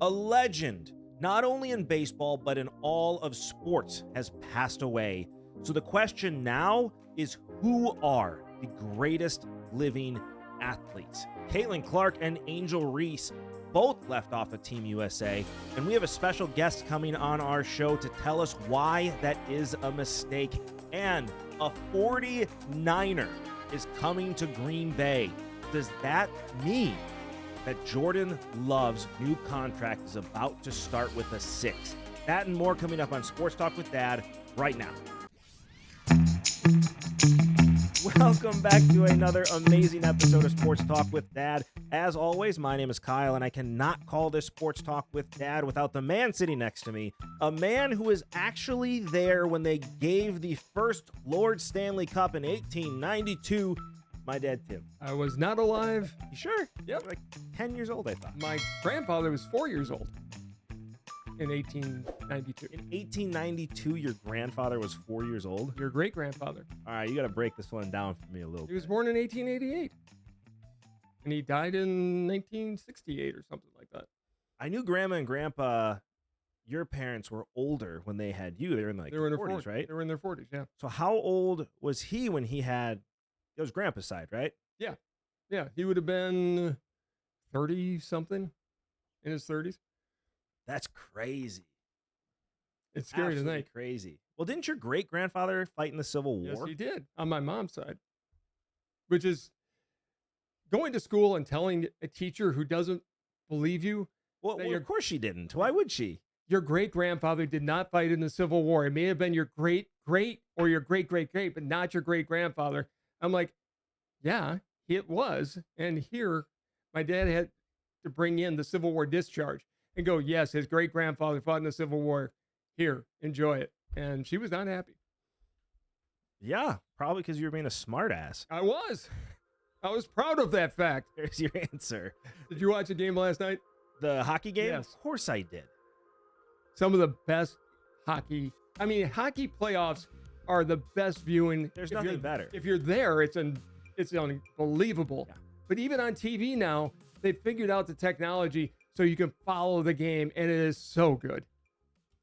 A legend, not only in baseball, but in all of sports, has passed away. So the question now is, who are the greatest living athletes? Caitlyn Clark and Angel Reese both left off of Team USA, and we have a special guest coming on our show to tell us why that is a mistake. And a 49er is coming to Green Bay. Does that mean that Jordan Love's new contract is about to start with a 6? That and more coming up on Sports Talk with Dad right now. Welcome back to another amazing episode of Sports Talk with Dad. As always, my name is Kyle, and I cannot call this Sports Talk with Dad without the man sitting next to me, a man who was actually there when they gave the first Lord Stanley Cup in 1892. My dad, Tim. I was not alive. You sure? Yep. Like 10 years old, I thought. My grandfather was 4 years old in 1892. In 1892, your grandfather was 4 years old? Your great-grandfather. All right, you got to break this one down for me a little bit. He was born in 1888. And he died in 1968 or something like that. I knew Grandma and Grandpa, your parents were older when they had you. They were in their 40s, right? They were in their 40s, yeah. So how old was he when he had, it was Grandpa's side, right? Yeah. Yeah, he would have been 30-something, in his 30s. That's crazy. It's scary to Absolutely think. crazy. Well, didn't your great-grandfather fight in the Civil War? Yes, he did, on my mom's side. Which is going to school and telling a teacher who doesn't believe you. Well, of course she didn't. Why would she? Your great-grandfather did not fight in the Civil War. It may have been your great-great or your great-great-great, but not your great-grandfather. I'm like, yeah, it was. And here, my dad had to bring in the Civil War discharge and go, yes, his great-grandfather fought in the Civil War. Here, enjoy it. And she was not happy. Yeah, probably because you were being a smartass. I was proud of that fact. There's your answer. Did you watch the game last night? The hockey game? Yes. Of course I did. Some of the best hockey. I mean, hockey playoffs are the best viewing. There's nothing better. If you're there, it's unbelievable. Yeah. But even on TV now, they figured out the technology so you can follow the game, and it is so good.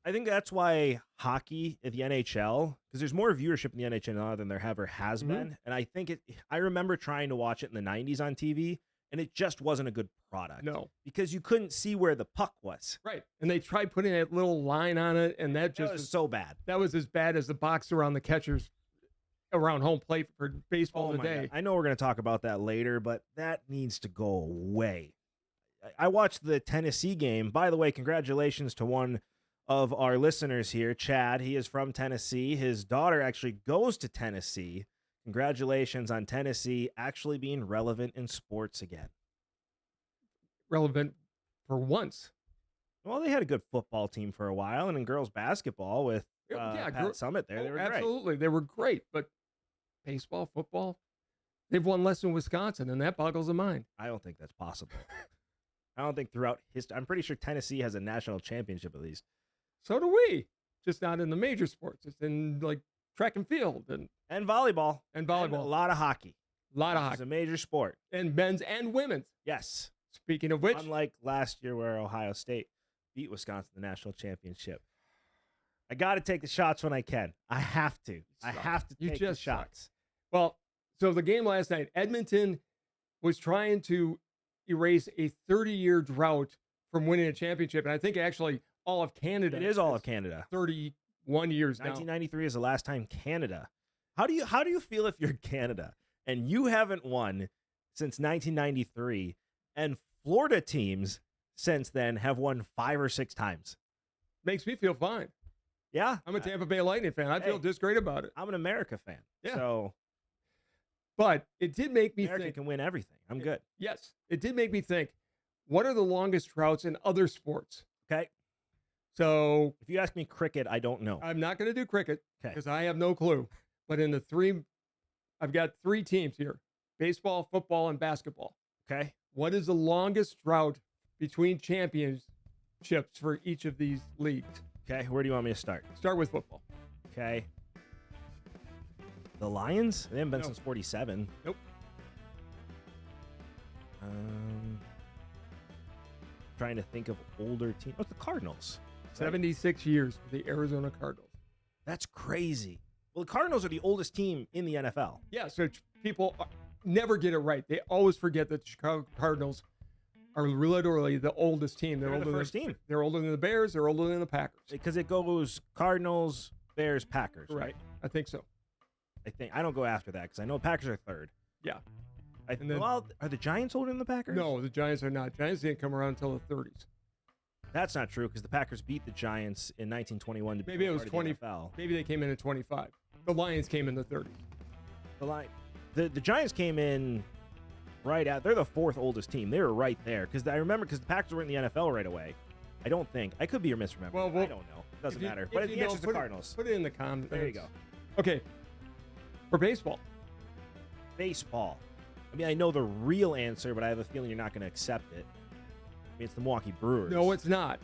I think that's why hockey at the NHL, because there's more viewership in the NHL now than there ever has been. And I think I remember trying to watch it in the 90s on TV, and it just wasn't a good product. No. Because you couldn't see where the puck was. Right. And they tried putting that little line on it, and that was so bad. That was as bad as the box around the catchers around home plate for baseball today. I know we're going to talk about that later, but that needs to go away. I watched the Tennessee game. By the way, congratulations to one of our listeners here, Chad. He is from Tennessee. His daughter actually goes to Tennessee. Congratulations on Tennessee actually being relevant in sports again. Relevant for once. Well, they had a good football team for a while, and in girls basketball with Pat Summit there, they were great. Absolutely, they were great. But baseball, football, they've won less than Wisconsin, and that boggles the mind. I don't think that's possible. I don't think throughout history. I'm pretty sure Tennessee has a national championship at least. So do we. Just not in the major sports. It's in like track and field and volleyball. And volleyball. And a lot of hockey. A lot of hockey. It's a major sport. And men's and women's. Yes. Speaking of which. Unlike last year where Ohio State beat Wisconsin in the national championship. I got to take the shots when I can. I have to. I have to take the shots. Well, so the game last night, Edmonton was trying to erase a 30-year drought from winning a championship. And I think actually all of Canada. It is all of Canada. 31 years now. 1993 is the last time Canada. How do you feel if you're Canada and you haven't won since 1993 and Florida teams since then have won 5 or 6 times? Makes me feel fine. Yeah. I'm a Tampa Bay Lightning fan. I feel just great about it. I'm an America fan. Yeah. So, but it did make me America think. can win everything. I'm good. Yes. It did make me think, what are the longest droughts in other sports? Okay. So if you ask me cricket, I don't know. I'm not going to do cricket because I have no clue. But in I've got 3 teams here: baseball, football, and basketball. Okay. What is the longest drought between championships for each of these leagues? Okay. Where do you want me to start? Start with football. Okay. The Lions? They haven't been since 47. Nope. trying to think of older teams. What's the Cardinals? 76 years for the Arizona Cardinals. That's crazy. Well, the Cardinals are the oldest team in the NFL. Yeah, so people never get it right. They always forget that the Chicago Cardinals are literally the oldest team. They're the first team. They're older than the Bears. They're older than the Packers. Because it goes Cardinals, Bears, Packers, right? I think so. I don't go after that because I know Packers are third. Yeah. Well, are the Giants older than the Packers? No, the Giants are not. Giants didn't come around until the 30s. That's not true because the Packers beat the Giants in 1921 to maybe it was 20. NFL. Maybe they came in at 25. The Lions came in the 30s. The Giants came in right at. They're the fourth oldest team. They were right there because I remember because the Packers were in the NFL right away. I don't think I could be misremembering. Well, I don't know. It doesn't matter. But the answer's the Cardinals. Put it in the comments. There you go. Okay. For baseball. Baseball. I mean, I know the real answer, but I have a feeling you're not going to accept it. I mean, it's the Milwaukee Brewers. No, it's not.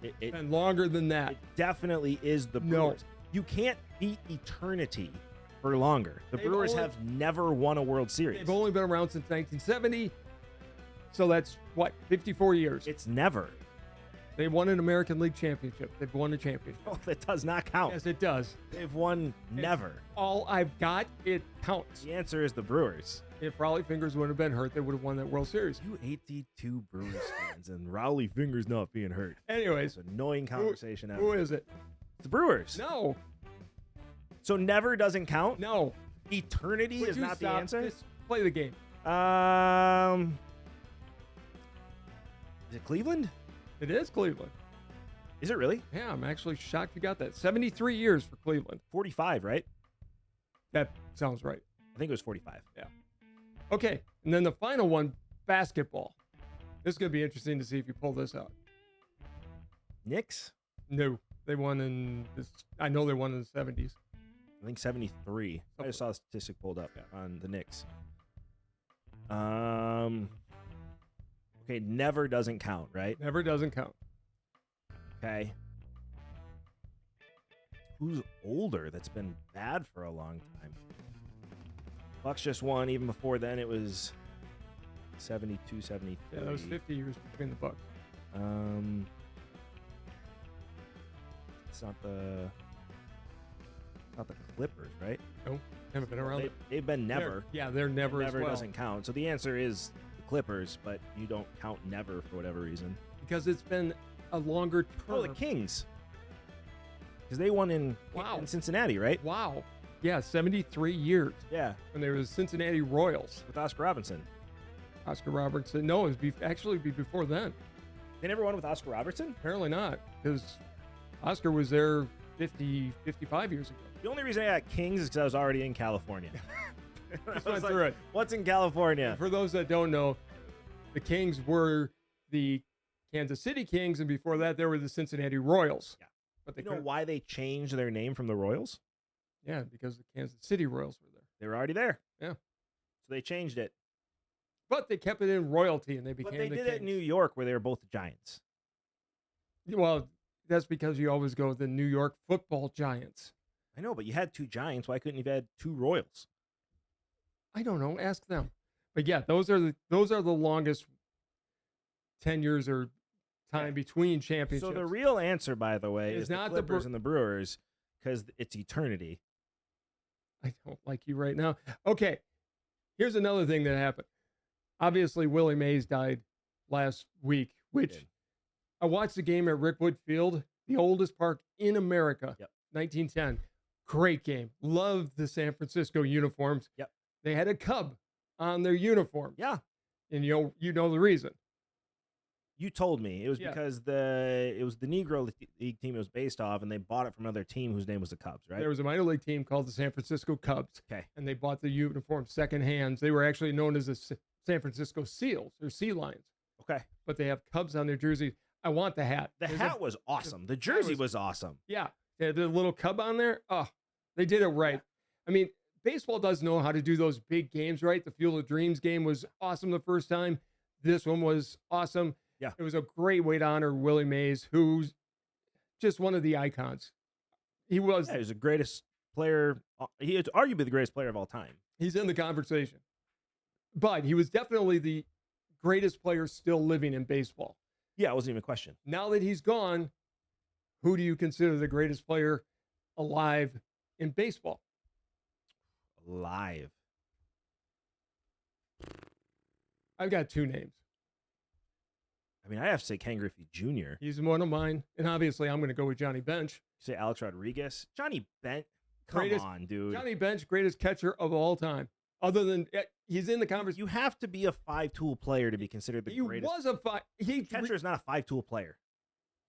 It's been longer than that. It definitely is the Brewers. You can't beat eternity for longer. The Brewers have never won a World Series. They've only been around since 1970. So that's, 54 years. It's never. They won an American League championship. They've won a championship. Oh, that does not count. Yes, it does. They've won never. All I've got, it counts. The answer is the Brewers. If Raleigh Fingers wouldn't have been hurt, they would have won that World Series. You 82 Brewers fans and Raleigh Fingers not being hurt. Anyways. It's an annoying conversation. Who is it? It's the Brewers. No. So never doesn't count? No. Eternity is not the answer? Just play the game. Is it Cleveland? It is Cleveland. Is it really? Yeah, I'm actually shocked you got that. 73 years for Cleveland. 45, right? That sounds right. I think it was 45. Yeah. Okay, and then the final one, basketball. This is going to be interesting to see if you pull this out. Knicks? No, they won in this. I know they won in the 70s. I think 73. I just saw a statistic pulled up on the Knicks. Okay, never doesn't count, right? Never doesn't count. Okay. Who's older that's been bad for a long time? Bucks just won. Even before then, it was 72, 73. Yeah, that was 50 years between the Bucks. It's not the Clippers, right? No, haven't been around. They've been never. They're never as well. Never doesn't count. So the answer is the Clippers, but you don't count never for whatever reason. Because it's been a longer term. Oh, the Kings. Because they won in Cincinnati, right? Wow. Yeah, 73 years. Yeah. When they were the Cincinnati Royals. With Oscar Robertson. Oscar Robertson. No, it was actually before then. They never won with Oscar Robertson? Apparently not, because Oscar was there 55 years ago. The only reason I got Kings is because I was already in California. Just went through it. What's in California? And for those that don't know, the Kings were the Kansas City Kings, and before that, they were the Cincinnati Royals. Yeah. But they know why they changed their name from the Royals? Yeah, because the Kansas City Royals were there. They were already there. Yeah. So they changed it. But they kept it in royalty, and they became the Kings. But they did it in New York, where they were both the Giants. Well, that's because you always go with the New York Football Giants. I know, but you had two Giants. Why couldn't you have had two Royals? I don't know. Ask them. But yeah, those are the longest tenures or time between championships. So the real answer, by the way, is not the Clippers and the Brewers, because it's eternity. I don't like you right now. Okay, here's another thing that happened. Obviously, Willie Mays died last week, which I watched the game at Rickwood Field, the oldest park in America, 1910. Great game. Loved the San Francisco uniforms. Yep. They had a Cub on their uniform. Yeah. And you know the reason. You told me. It was because it was the Negro League team it was based off, and they bought it from another team whose name was the Cubs, right? There was a minor league team called the San Francisco Cubs. Okay. And they bought the uniform secondhand. They were actually known as the San Francisco Seals or Sea Lions. Okay. But they have Cubs on their jersey. I want the hat. The hat was awesome. The jersey was awesome. Yeah. They had the little Cub on there. Oh, they did it right. Yeah. I mean, baseball does know how to do those big games, right? The Field of Dreams game was awesome the first time. This one was awesome. Yeah. It was a great way to honor Willie Mays, who's just one of the icons. He was. Yeah, he was the greatest player. He is arguably the greatest player of all time. He's in the conversation. But he was definitely the greatest player still living in baseball. Yeah, it wasn't even a question. Now that he's gone, who do you consider the greatest player alive in baseball? Live. I've got 2 names. I mean, I have to say Ken Griffey Jr. He's one of mine, and obviously I'm going to go with Johnny Bench. You say Alex Rodriguez. Johnny Bench. Come on, dude. Johnny Bench, greatest catcher of all time. Other than he's in the conversation. You have to be a 5-tool player to be considered the greatest. He was a catcher is not a 5-tool player.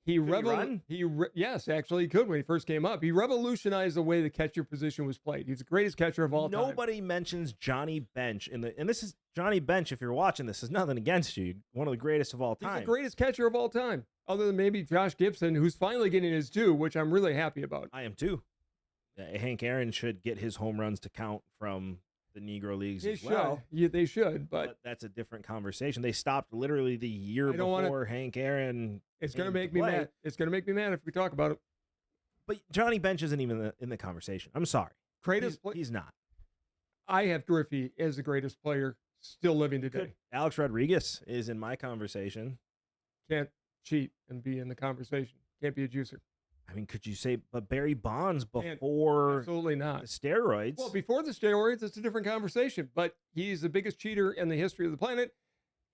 Yes, actually, he could when he first came up. He revolutionized the way the catcher position was played. He's the greatest catcher of all time. Nobody mentions Johnny Bench and this is Johnny Bench. If you're watching this, is nothing against you. One of the greatest of all time. He's the greatest catcher of all time, other than maybe Josh Gibson, who's finally getting his due, which I'm really happy about. I am too. Hank Aaron should get his home runs to count from the Negro Leagues as well. Yeah, they should, but that's a different conversation. They stopped literally the year before Hank Aaron. It's going to make me mad. It's going to make me mad if we talk about it. But Johnny Bench isn't even in the conversation. I'm sorry. He's not. I have Griffey as the greatest player still living today. Alex Rodriguez is in my conversation. Can't cheat and be in the conversation. Can't be a juicer. I mean, could you say, but Barry Bonds before absolutely not the steroids? Well, before the steroids, it's a different conversation. But he's the biggest cheater in the history of the planet.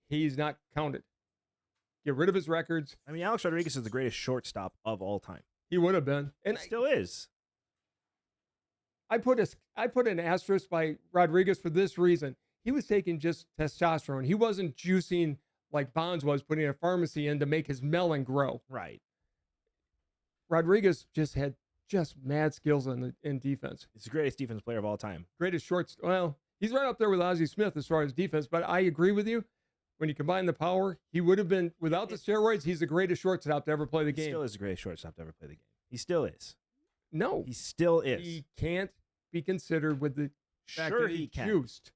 He's not counted. Get rid of his records. I mean, Alex Rodriguez is the greatest shortstop of all time. He would have been, and still is. I put an asterisk by Rodriguez for this reason. He was taking just testosterone. He wasn't juicing like Bonds was, putting a pharmacy in to make his melon grow. Right. Rodriguez just had mad skills in defense. He's the greatest defense player of all time. Greatest shorts. Well, he's right up there with Ozzie Smith as far as defense, but I agree with you. When you combine the power, he would have been, without the steroids, he's the greatest shortstop to ever play the game. He still is the greatest shortstop to ever play the game. He still is. No. He still is. He can't be considered with the fact that he can. Juiced.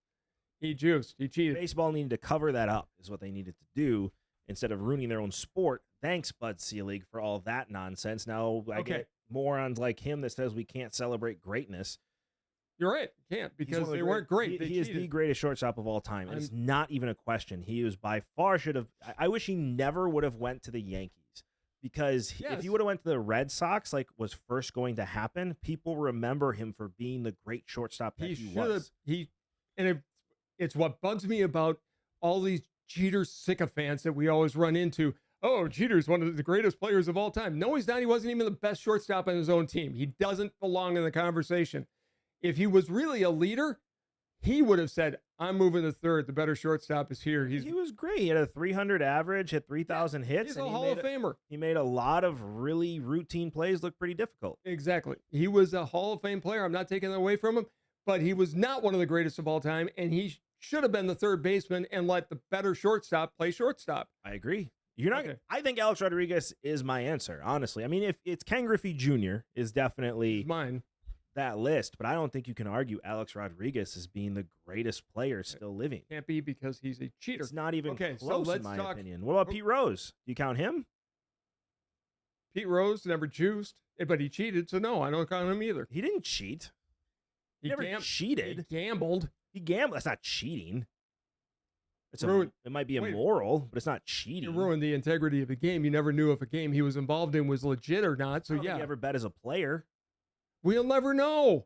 He juiced. He cheated. Baseball needed to cover that up is what they needed to do instead of ruining their own sport. Thanks, Bud Selig, for all that nonsense. Now I get morons like him that says we can't celebrate greatness. You're right. You can't, because they weren't great. He is the greatest shortstop of all time. And it's not even a question. He was by far should have. I wish he never would have went to the Yankees, because if he would have went to the Red Sox, like was first going to happen, people remember him for being the great shortstop that he was. It's what bugs me about all these Jeter sycophants that we always run into. Oh, Jeter's one of the greatest players of all time. No, he's not. He wasn't even the best shortstop on his own team. He doesn't belong in the conversation. If he was really a leader, he would have said, I'm moving to third. The better shortstop is here. He was great. He had a 300 average, hit 3,000 hits. He's a Hall of Famer. He made a lot of really routine plays look pretty difficult. Exactly. He was a Hall of Fame player. I'm not taking that away from him, but he was not one of the greatest of all time, and he should have been the third baseman and let the better shortstop play shortstop. I agree. You're not. Okay. I think Alex Rodriguez is my answer, honestly. I mean, if it's Ken Griffey Jr. is definitely mine. That list, but I don't think you can argue Alex Rodriguez as being the greatest player still living. Can't be, because he's a cheater. It's not even close, in my opinion. What about Pete Rose? Do you count him? Pete Rose never juiced, but he cheated, so no, I don't count him either. He didn't cheat. He never cheated. He gambled. That's not cheating. It might be immoral, but it's not cheating. You ruined the integrity of the game. You never knew if a game he was involved in was legit or not. So I don't think he ever bet as a player. We'll never know.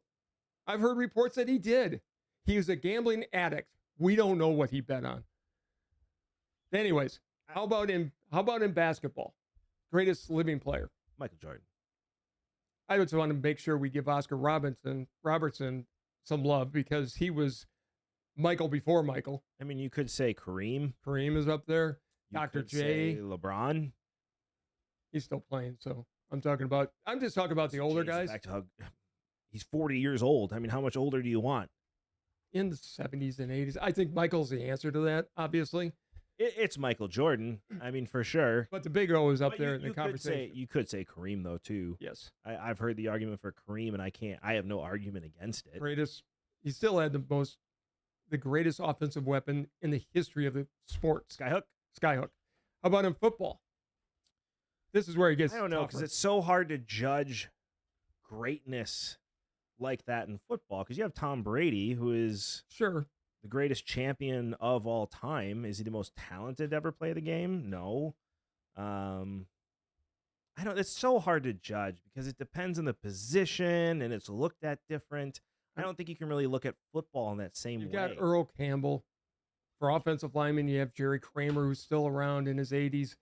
I've heard reports that he did. He was a gambling addict. We don't know what he bet on. Anyways, how about in basketball? Greatest living player? Michael Jordan. I just want to make sure we give Oscar Robertson some love, because he was Michael before Michael. I mean, you could say Kareem. Kareem is up there. Dr. J. LeBron. He's still playing, so I'm just talking about the older guys. He's 40 years old. I mean, how much older do you want? In the 70s and 80s. I think Michael's the answer to that, obviously. It's Michael Jordan. I mean, for sure. But the Big O is up there in the conversation. You could say Kareem, though, too. Yes. I've heard the argument for Kareem, and I have no argument against it. He still had the greatest offensive weapon in the history of the sport. Skyhook. How about in football? This is where he gets I don't know, because it's so hard to judge greatness like that in football, because you have Tom Brady, who is the greatest champion of all time. Is he the most talented to ever play the game? No. Um, I don't. It's so hard to judge because it depends on the position and it's looked at different. I don't think you can really look at football in that same You've way. got Earl Campbell. For offensive linemen, you have Jerry Kramer, who's still around in his 80s.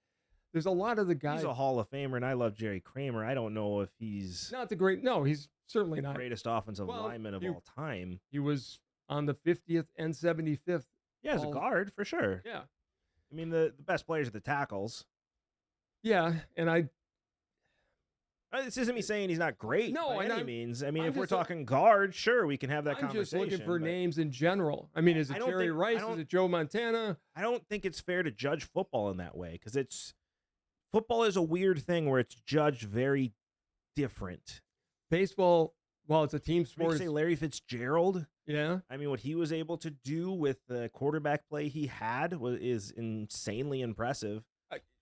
There's a lot of the guys. He's a Hall of Famer, and I love Jerry Kramer. I don't know if he's not the great. No, he's certainly the not. greatest offensive lineman of all time. He was on the 50th and 75th. Yeah, as a guard, for sure. Yeah. I mean, the best players are the tackles. Yeah, and this isn't me saying he's not great by any means. I mean, if we're talking guard, sure, we can have that conversation. I'm just looking for names in general. I mean, is it Jerry Rice? Is it Joe Montana? I don't think it's fair to judge football in that way because football is a weird thing where it's judged very different. Baseball, while it's a team sport. You say Larry Fitzgerald? Yeah. I mean, what he was able to do with the quarterback play he had is insanely impressive.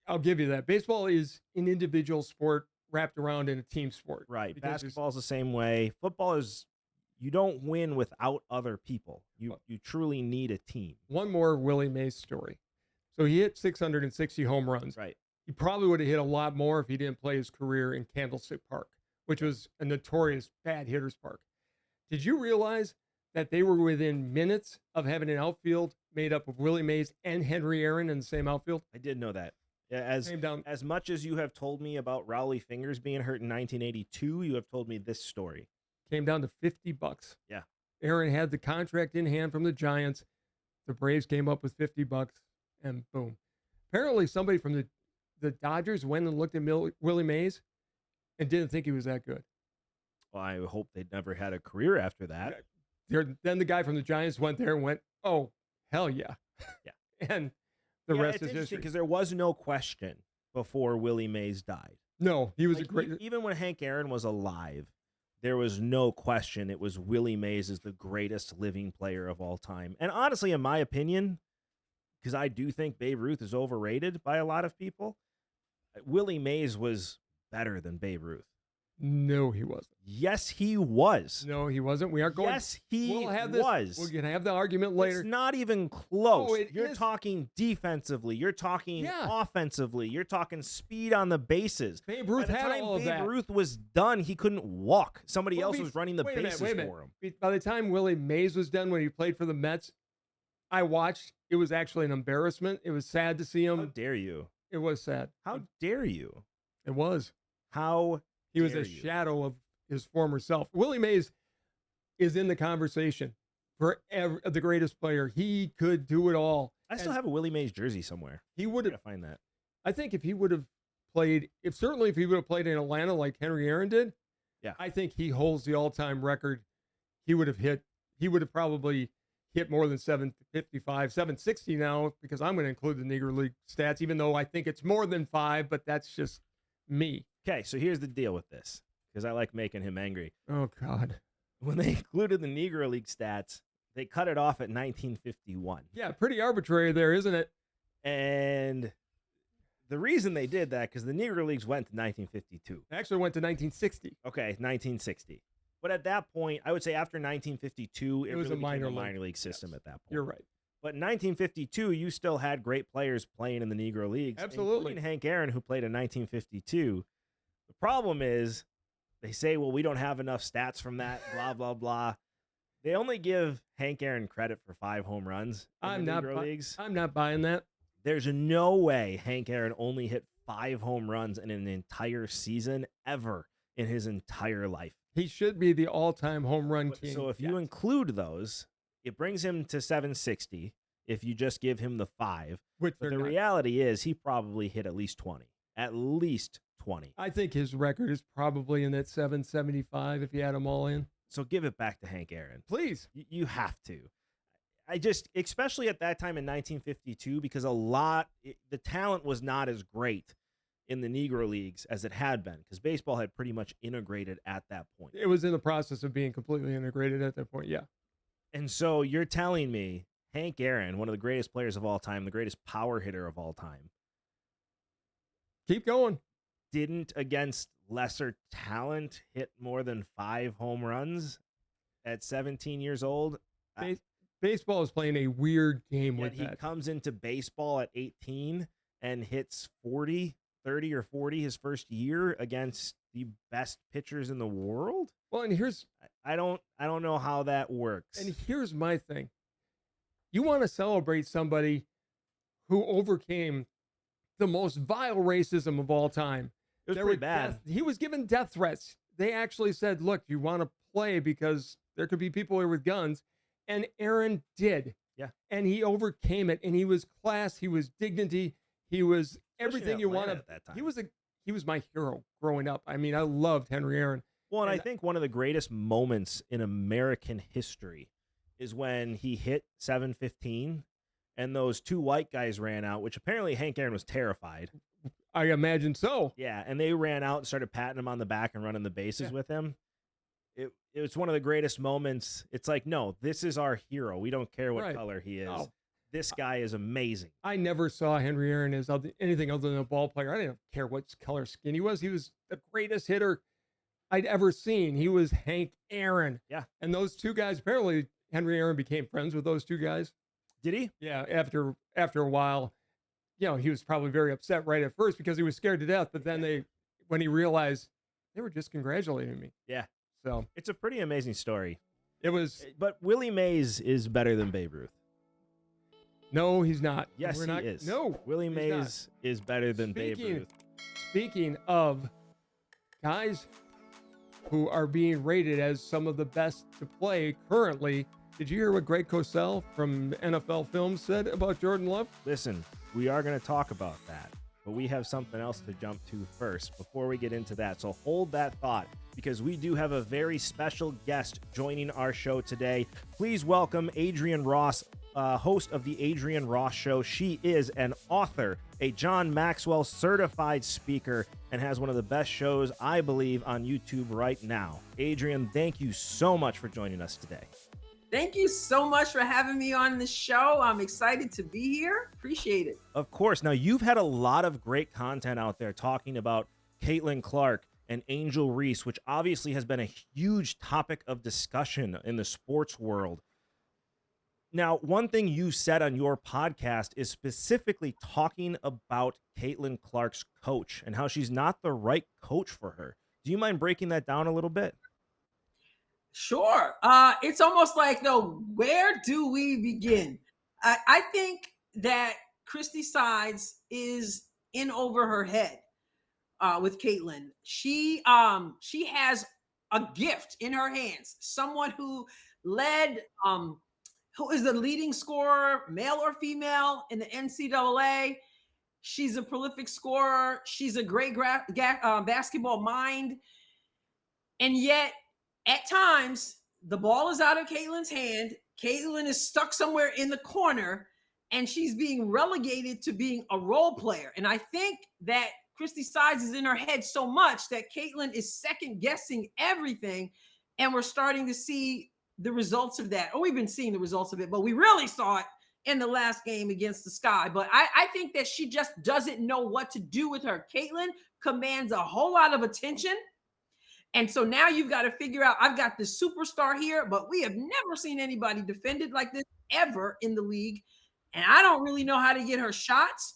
I'll give you that. Baseball is an individual sport wrapped around in a team sport. Right. Basketball is the same way. Football is, you don't win without other people. You truly need a team. One more Willie Mays story. So he hit 660 home runs. Right. He probably would have hit a lot more if he didn't play his career in Candlestick Park, which was a notorious bad hitter's park. Did you realize that they were within minutes of having an outfield made up of Willie Mays and Henry Aaron in the same outfield? I did know that. As much as you have told me about Rowley Fingers being hurt in 1982, you have told me this story. Came down to $50. Yeah. Aaron had the contract in hand from the Giants. The Braves came up with $50, and boom. Apparently, somebody from the Dodgers went and looked at Willie Mays and didn't think he was that good. Well, I hope they never had a career after that. Then the guy from the Giants went there and went, oh, hell yeah. Yeah. And the rest is history. Because there was no question before Willie Mays died. No, he was a great. Even when Hank Aaron was alive, there was no question it was Willie Mays is the greatest living player of all time. And honestly, in my opinion, because I do think Babe Ruth is overrated by a lot of people, Willie Mays was better than Babe Ruth. No, he wasn't. Yes, he was. No, he wasn't. We aren't going. Yes, he was. We're going to have the argument later. It's not even close. Oh, you're talking defensively. You're talking offensively. You're talking speed on the bases. Babe Ruth had all of that. Babe Ruth was done, he couldn't walk. Somebody else was running the bases for him. By the time Willie Mays was done when he played for the Mets, I watched. It was actually an embarrassment. It was sad to see him. How dare you? It was sad. How dare you? It was. How He was a shadow of his former self. Willie Mays is in the conversation for the greatest player. He could do it all. I still have a Willie Mays jersey somewhere. He would have find that. I think if he would have played, if he would have played in Atlanta like Henry Aaron did, yeah, I think he holds the all-time record. He would have probably hit more than 755, 760 now, because I'm going to include the Negro League stats, even though I think it's more than 5, but that's just me. Okay, so here's the deal with this, because I like making him angry. Oh, God. When they included the Negro League stats, they cut it off at 1951. Yeah, pretty arbitrary there, isn't it? And the reason they did that, because the Negro Leagues went to 1952. They actually went to 1960. Okay, 1960. But at that point, I would say after 1952, it was really a minor league system at that point. You're right. But in 1952, you still had great players playing in the Negro Leagues. Absolutely. Including Hank Aaron, who played in 1952. The problem is they say, well, we don't have enough stats from that, blah, blah, blah. They only give Hank Aaron credit for 5 home runs in the Negro Leagues. I'm not buying that. There's no way Hank Aaron only hit 5 home runs in an entire season ever in his entire life. He should be the all-time home run king. So if you include those, it brings him to 760 if you just give him the 5. But the reality is he probably hit at least 20. At least 20. I think his record is probably in that 775 if you add them all in. So give it back to Hank Aaron. Please. You have to. Especially at that time in 1952, because the talent was not as great in the Negro Leagues as it had been, because baseball had pretty much integrated at that point. It was in the process of being completely integrated at that point, yeah. And so you're telling me Hank Aaron, one of the greatest players of all time, the greatest power hitter of all time, keep going, didn't, against lesser talent, hit more than 5 home runs at 17 years old? Baseball is playing a weird game with that. He comes into baseball at 18 and hits 40 30 or 40 his first year against the best pitchers in the world. Well, and I don't know how that works. here's my thing. You want to celebrate somebody who overcame the most vile racism of all time. It was pretty bad. He was given death threats. They actually said, look, you want to play because there could be people here with guns. And Aaron did. Yeah. And he overcame it. And he was class. He was dignity. He was everything you want at that time. He was my hero growing up. I mean, I loved Henry Aaron. Well, and I think one of the greatest moments in American history is when he hit 715 and those two white guys ran out, which apparently Hank Aaron was terrified. I imagine so. Yeah, and they ran out and started patting him on the back and running the bases with him. It was one of the greatest moments. It's like, no, this is our hero. We don't care what color he is. No. This guy is amazing. I never saw Henry Aaron as anything other than a ball player. I didn't care what color skin he was. He was the greatest hitter I'd ever seen. He was Hank Aaron. Yeah. And those two guys, apparently Henry Aaron became friends with those two guys. Did he? Yeah, after a while. You know, he was probably very upset right at first because he was scared to death. But then when he realized they were just congratulating me. Yeah. So it's a pretty amazing story. It was. But Willie Mays is better than Babe Ruth. No, he's not. Yes, he is. No, Willie Mays is better than Babe Ruth. Speaking of guys who are being rated as some of the best to play currently, did you hear what Greg Cosell from NFL Films said about Jordan Love? Listen, we are going to talk about that, but we have something else to jump to first before we get into that. So hold that thought, because we do have a very special guest joining our show today. Please welcome Adrien Ross, host of the Adrien Ross Show. She is an author, a John Maxwell certified speaker, and has one of the best shows, I believe, on YouTube right now. Adrien, thank you so much for joining us today. Thank you so much for having me on the show. I'm excited to be here. Appreciate it. Of course. Now, you've had a lot of great content out there talking about Caitlyn Clark and Angel Reese, which obviously has been a huge topic of discussion in the sports world. Now, one thing you said on your podcast is specifically talking about Caitlyn Clark's coach and how she's not the right coach for her. Do you mind breaking that down a little bit? Sure. It's almost like, though, where do we begin? I think that Christy Sides is in over her head with Caitlyn. She has a gift in her hands. Someone who led, who is the leading scorer, male or female, in the NCAA. She's a prolific scorer. She's a great basketball mind. And yet, at times, the ball is out of Caitlyn's hand. Caitlyn is stuck somewhere in the corner, and she's being relegated to being a role player. And I think that Christy Sides is in her head so much that Caitlyn is second-guessing everything, and we're starting to see the results of that. We've been seeing the results of it, but we really saw it in the last game against the Sky. But I think that she just doesn't know what to do with her. Caitlyn commands a whole lot of attention. And so now you've got to figure out, I've got this superstar here, but we have never seen anybody defended like this ever in the league. And I don't really know how to get her shots.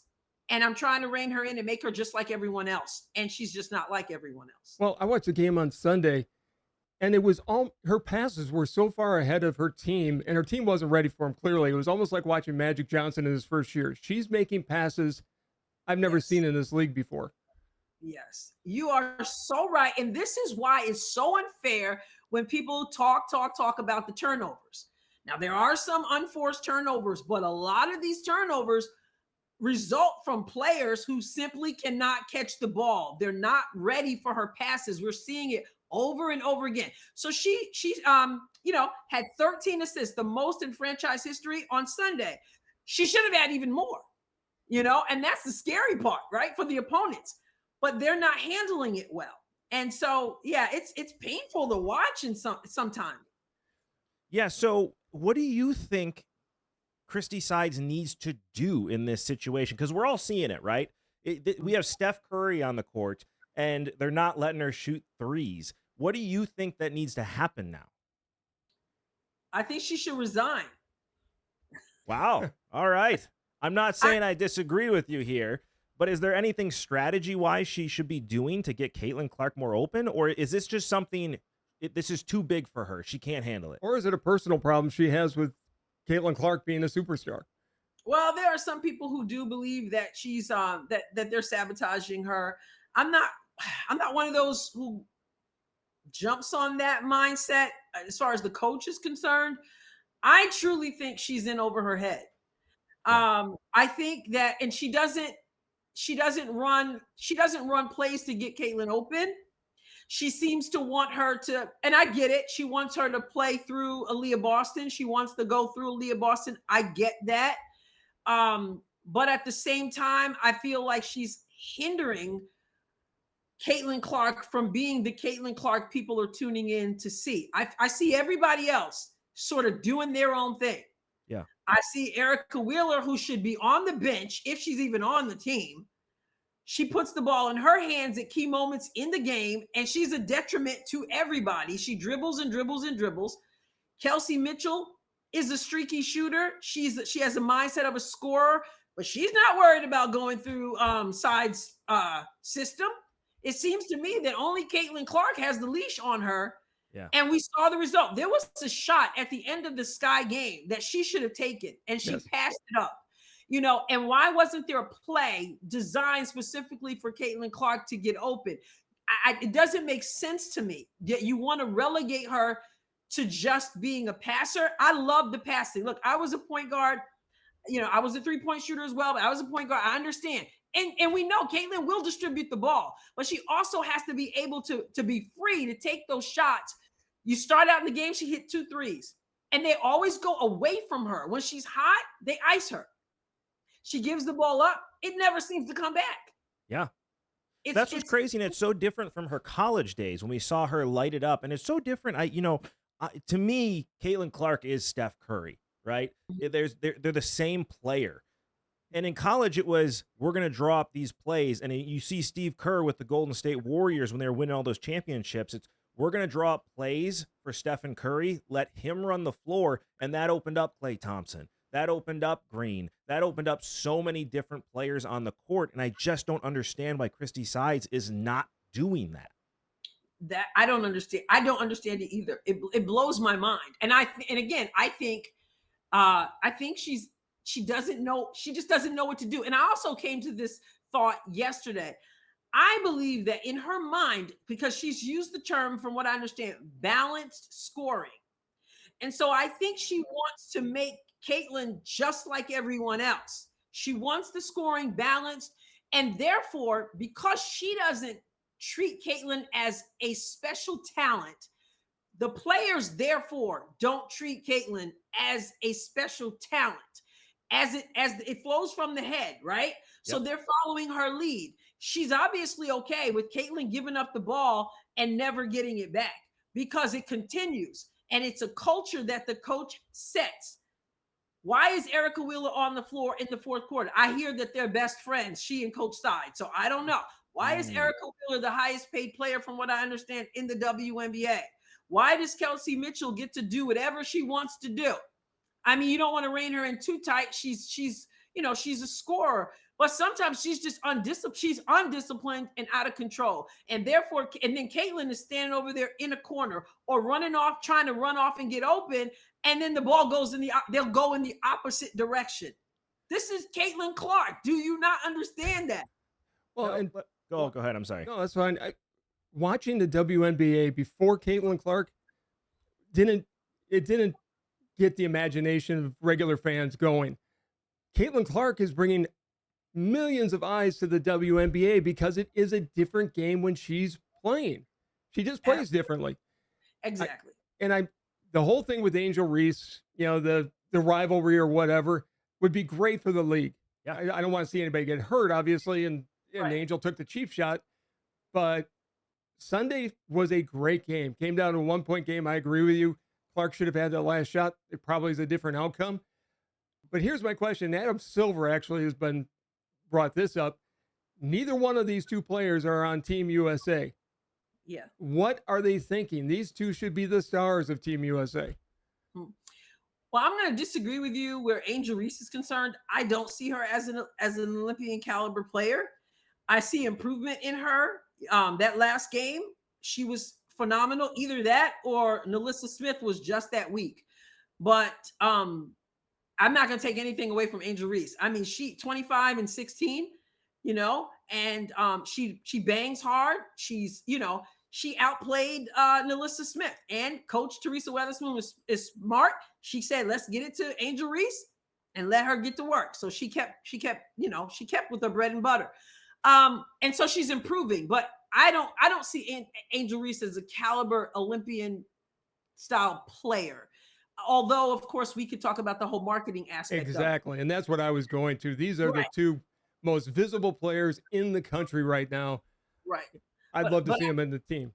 And I'm trying to rein her in and make her just like everyone else. And she's just not like everyone else. Well, I watched the game on Sunday, and it was her passes were so far ahead of her team, and her team wasn't ready for them, clearly. It was almost like watching Magic Johnson in his first year. She's making passes I've never seen in this league before. Yes, you are so right. And this is why it's so unfair when people talk about the turnovers. Now, there are some unforced turnovers, but a lot of these turnovers result from players who simply cannot catch the ball. They're not ready for her passes. We're seeing it over and over again. So she had 13 assists, the most in franchise history on Sunday. She should have had even more, and that's the scary part, right? For the opponents. But they're not handling it well. And so, yeah, it's painful to watch sometimes. Yeah, so what do you think Christy Sides needs to do in this situation? Because we're all seeing it, right? We have Steph Curry on the court, and they're not letting her shoot threes. What do you think that needs to happen now? I think she should resign. Wow. All right. I'm not saying I disagree with you here. But is there anything strategy-wise she should be doing to get Caitlyn Clark more open, or is this just something this is too big for her? She can't handle it. Or is it a personal problem she has with Caitlyn Clark being a superstar? Well, there are some people who do believe that she's that they're sabotaging her. I'm not I'm not one of those who jumps on that mindset as far as the coach is concerned. I truly think she's in over her head. Yeah. I think that, and she doesn't run plays to get Caitlyn open. She seems to want her to, and I get it. She wants her to play through Aaliyah Boston. She wants to go through Aaliyah Boston. I get that. But at the same time, I feel like she's hindering Caitlyn Clark from being the Caitlyn Clark people are tuning in to see. I see everybody else sort of doing their own thing. Yeah. I see Erica Wheeler, who should be on the bench if she's even on the team. She puts the ball in her hands at key moments in the game, and she's a detriment to everybody. She dribbles and dribbles and dribbles. Kelsey Mitchell is a streaky shooter. She has a mindset of a scorer, but she's not worried about going through Side's system. It seems to me that only Caitlyn Clark has the leash on her. Yeah. And we saw the result. There was a shot at the end of the Sky game that she should have taken, and she passed it up. And why wasn't there a play designed specifically for Caitlyn Clark to get open? It doesn't make sense to me that you want to relegate her to just being a passer. I love the passing. Look, I was a point guard. I was a three-point shooter as well, but I was a point guard. I understand. And we know Caitlyn will distribute the ball, but she also has to be able to be free to take those shots. You start out in the game, she hit 2 threes, and they always go away from her. When she's hot, they ice her. She gives the ball up. It never seems to come back. Yeah. That's what's crazy, and it's so different from her college days when we saw her light it up, and it's so different. To me, Caitlyn Clark is Steph Curry, right? They're the same player. And in college, it was, we're going to draw up these plays, and you see Steve Kerr with the Golden State Warriors when they were winning all those championships. It's, we're going to draw up plays for Stephen Curry, let him run the floor, and that opened up Klay Thompson. That opened up Green. That opened up so many different players on the court, and I just don't understand why Christy Sides is not doing that. That I don't understand. I don't understand it either. It blows my mind. And again, I think she doesn't know. She just doesn't know what to do. And I also came to this thought yesterday. I believe that in her mind, because she's used the term, from what I understand, balanced scoring. And so I think she wants to make Caitlyn just like everyone else. She wants the scoring balanced. And therefore, because she doesn't treat Caitlyn as a special talent, the players therefore don't treat Caitlyn as a special talent. As it flows from the head, right? Yep. So they're following her lead. She's obviously okay with Caitlyn giving up the ball and never getting it back because it continues. And it's a culture that the coach sets. Why is Erica Wheeler on the floor in the fourth quarter? I hear that they're best friends, she and Coach Side. So I don't know. Why is Erica Wheeler the highest paid player, from what I understand, in the WNBA? Why does Kelsey Mitchell get to do whatever she wants to do? I mean, you don't want to rein her in too tight. She's a scorer, but sometimes she's just undisciplined. She's undisciplined and out of control. And then Caitlyn is standing over there in a corner or trying to run off and get open. And then the ball they'll go in the opposite direction. This is Caitlyn Clark. Do you not understand that? Well, go ahead. I'm sorry. No, that's fine. Watching the WNBA before Caitlyn Clark didn't get the imagination of regular fans going. Caitlyn Clark is bringing millions of eyes to the WNBA because it is a different game when she's playing. She just plays differently. Exactly. The whole thing with Angel Reese, the rivalry or whatever, would be great for the league. Yeah. I don't want to see anybody get hurt, obviously, and Angel took the cheap shot. But Sunday was a great game. Came down to a 1-point game. I agree with you. Clark should have had that last shot. It probably is a different outcome. But here's my question. Adam Silver actually has brought this up. Neither one of these two players are on Team USA. Yeah. What are they thinking? These two should be the stars of Team USA. Well, I'm going to disagree with you where Angel Reese is concerned. I don't see her as an Olympian caliber player. I see improvement in her. That last game, she was phenomenal. Either that or Nalissa Smith was just that weak. But I'm not going to take anything away from Angel Reese. I mean, she 25 and 16, and she bangs hard. She's, she outplayed Nalissa Smith, and Coach Teresa Weatherspoon is smart. She said, let's get it to Angel Reese and let her get to work. So she kept with her bread and butter. And so she's improving, but I don't see Angel Reese as a caliber Olympian style player. Although, of course, we could talk about the whole marketing aspect. Exactly. And that's what I was going to. These are right. the two most visible players in the country right now. Right. I'd love to see them in the team.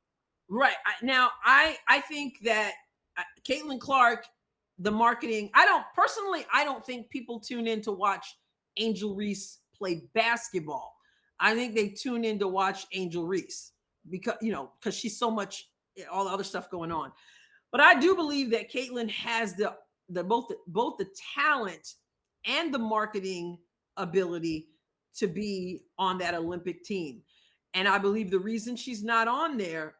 Right. Now, I think that Caitlyn Clark, the marketing, I don't think people tune in to watch Angel Reese play basketball. I think they tune in to watch Angel Reese because she's so much, all the other stuff going on. But I do believe that Caitlyn has both the talent and the marketing ability to be on that Olympic team. And I believe the reason she's not on there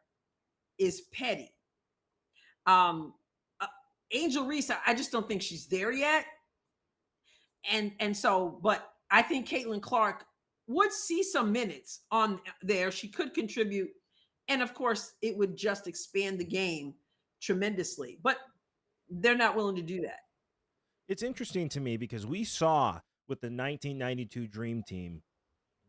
is petty. Angel Reese, I just don't think she's there yet. And so, but I think Caitlyn Clark would see some minutes on there. She could contribute. And of course, it would just expand the game tremendously, but they're not willing to do that. It's interesting to me because we saw with the 1992 Dream Team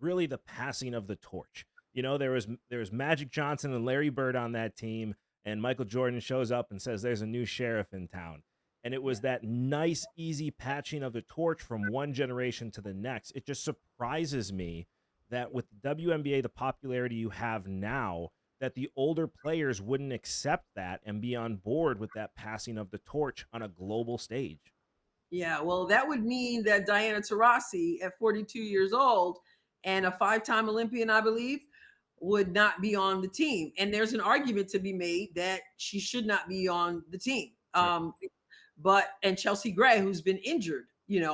really the passing of the torch. There was Magic Johnson and Larry Bird on that team, and Michael Jordan shows up and says there's a new sheriff in town. And it was that nice, easy patching of the torch from one generation to the next. It just surprises me that with the WNBA, the popularity you have now, that the older players wouldn't accept that and be on board with that passing of the torch on a global stage. Yeah, well, that would mean that Diana Taurasi, at 42 years old and a 5-time Olympian, I believe, would not be on the team. And there's an argument to be made that she should not be on the team. Right. And Chelsea Gray, who's been injured,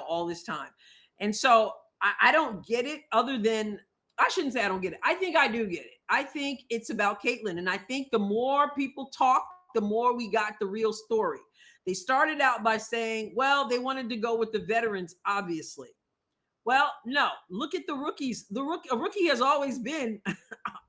all this time. And so I don't get it, other than, I shouldn't say I don't get it. I think I do get it. I think it's about Caitlyn. And I think the more people talk, the more we got the real story. They started out by saying, well, they wanted to go with the veterans, obviously. Well, no, look at the rookies. A rookie has always been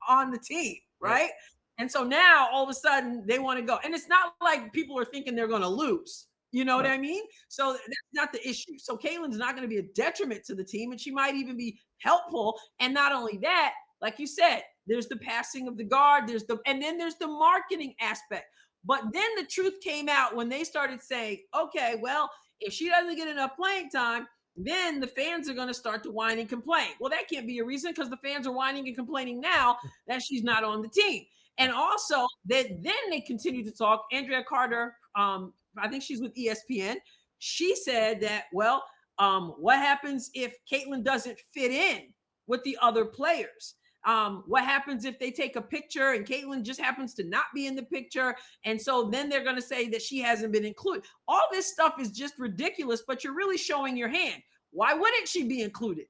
on the team, right? Yep. And so now all of a sudden they want to go. And it's not like people are thinking they're going to lose. You know what I mean? So that's not the issue. So Caitlyn's not going to be a detriment to the team, and she might even be helpful. And not only that, like you said, there's the passing of the guard, and then there's the marketing aspect. But then the truth came out when they started saying, okay, well, if she doesn't get enough playing time, then the fans are going to start to whine and complain. Well, that can't be a reason, because the fans are whining and complaining now that she's not on the team. And also, then they continue to talk. Andrea Carter, I think she's with ESPN. She said that, well, what happens if Caitlyn doesn't fit in with the other players? What happens if they take a picture and Caitlyn just happens to not be in the picture? And so then they're going to say that she hasn't been included. All this stuff is just ridiculous, but you're really showing your hand. Why wouldn't she be included?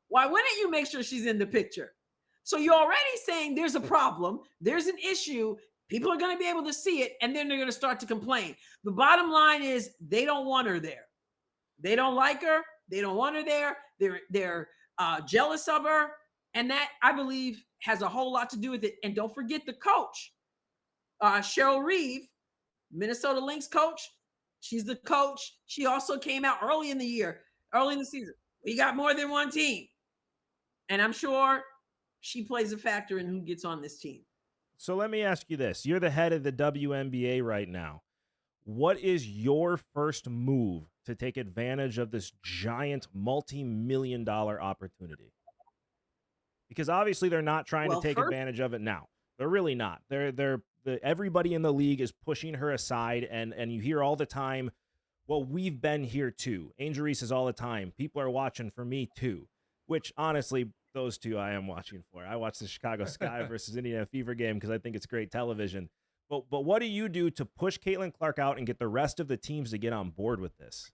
Why wouldn't you make sure she's in the picture? So you're already saying there's a problem, there's an issue, people are going to be able to see it, and then they're going to start to complain. The bottom line is they don't want her there. They don't like her. They don't want her there. They're jealous of her. And that, I believe, has a whole lot to do with it. And don't forget the coach, Cheryl Reeve, Minnesota Lynx coach. She's the coach. She also came out early in the season. We got more than one team. And I'm sure she plays a factor in who gets on this team. So let me ask you this. You're the head of the WNBA right now. What is your first move to take advantage of this giant multi-million-dollar opportunity? Because obviously they're not trying to take advantage of it now. They're really not. Everybody in the league is pushing her aside, and you hear all the time, well, we've been here too. Angel Reese is all the time. People are watching for me too, which honestly, those two I am watching for. I watch the Chicago Sky versus Indiana Fever game because I think it's great television. But what do you do to push Caitlyn Clark out and get the rest of the teams to get on board with this?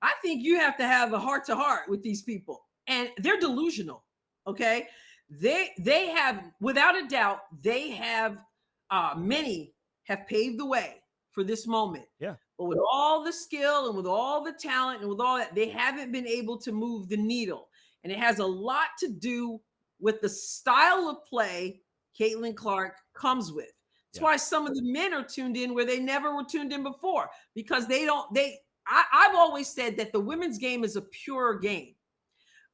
I think you have to have a heart to heart with these people, and they're delusional. Okay, they have, without a doubt, they have many have paved the way for this moment. Yeah. But with all the skill and with all the talent and with all that, they haven't been able to move the needle, and it has a lot to do with the style of play Caitlyn Clark comes with. That's why some of the men are tuned in where they never were tuned in before, because I've always said that the women's game is a pure game,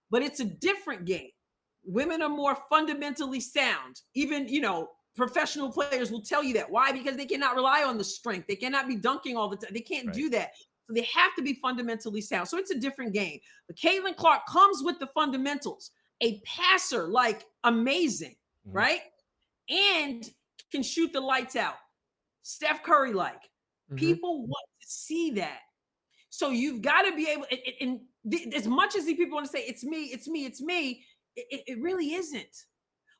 but it's a different game. Women are more fundamentally sound. Even, professional players will tell you that. Why? Because they cannot rely on the strength. They cannot be dunking all the time. They can't do that. So they have to be fundamentally sound. So it's a different game. But Caitlyn Clark comes with the fundamentals. A passer, like, amazing, right? And can shoot the lights out. Steph Curry like. People want to see that. So you've got to be able, and as much as the people want to say, it's me, it really isn't.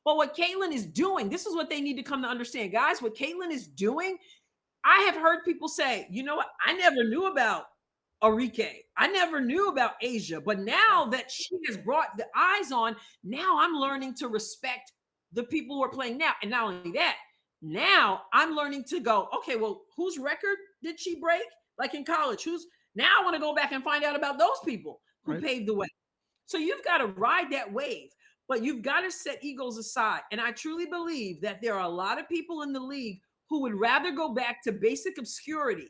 But what Caitlyn is doing, this is what they need to come to understand. Guys, what Caitlyn is doing, I have heard people say, you know what, I never knew about Arike. I never knew about Asia. But now that she has brought the eyes on, now I'm learning to respect the people who are playing now. And not only that, now I'm learning to go, okay, well, whose record did she break? Like in college, now I want to go back and find out about those people who paved the way. So you've got to ride that wave, but you've got to set egos aside. And I truly believe that there are a lot of people in the league who would rather go back to basic obscurity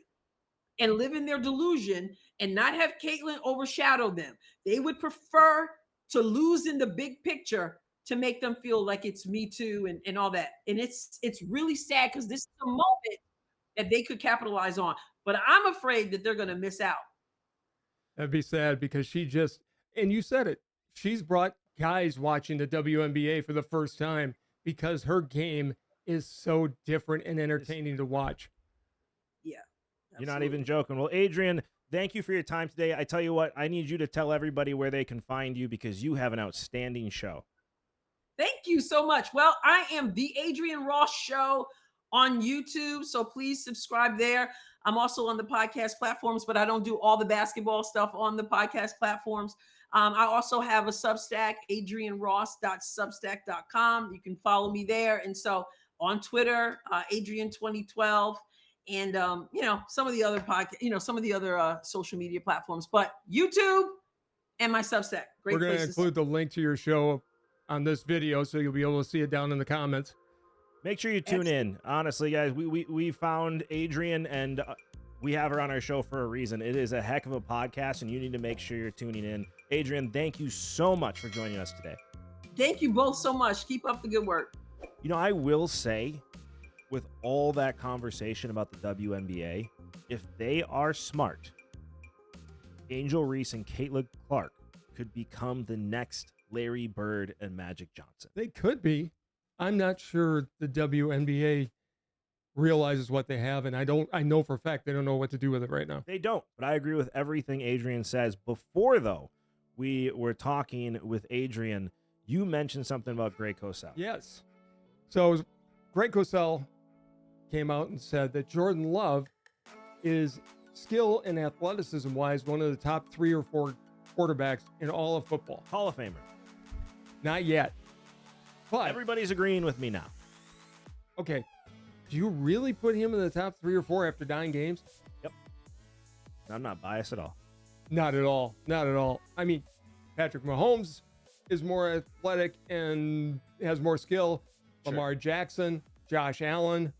and live in their delusion and not have Caitlyn overshadow them. They would prefer to lose in the big picture to make them feel like it's me too and all that. And it's really sad, because this is a moment that they could capitalize on. But I'm afraid that they're going to miss out. That'd be sad, because and you said it, she's brought guys watching the WNBA for the first time because her game is so different and entertaining to watch. Yeah. Absolutely. You're not even joking. Well, Adrienne, thank you for your time today. I tell you what, I need you to tell everybody where they can find you, because you have an outstanding show. Thank you so much. Well, I am the Adrien Ross Show on YouTube, so please subscribe there. I'm also on the podcast platforms, but I don't do all the basketball stuff on the podcast platforms. I also have a Substack, adrienross.substack.com. You can follow me there. And so on Twitter, Adrien2012, and some of the other some of the other social media platforms, but YouTube and my Substack. Great. We're going to include the link to your show on this video, so you'll be able to see it down in the comments. Make sure you tune in. Honestly, guys, we found Adrienne, and we have her on our show for a reason. It is a heck of a podcast, and you need to make sure you're tuning in. Adrienne, thank you so much for joining us today. Thank you both so much. Keep up the good work. I will say, with all that conversation about the WNBA, if they are smart, Angel Reese and Caitlyn Clark could become the next Larry Bird and Magic Johnson. They could be. I'm not sure the WNBA realizes what they have, and I know for a fact they don't know what to do with it right now. They don't, but I agree with everything Adrienne says. Before, though, we were talking with Adrienne, you mentioned something about Greg Cosell. Yes. So Greg Cosell came out and said that Jordan Love is skill and athleticism-wise one of the top 3 or 4 quarterbacks in all of football. Hall of Famer. Not yet. But everybody's agreeing with me now. Okay. Do you really put him in the top 3 or 4 after 9 games? Yep. I'm not biased at all. Not at all. Not at all. I mean, Patrick Mahomes is more athletic and has more skill. Sure. Lamar Jackson, Josh Allen.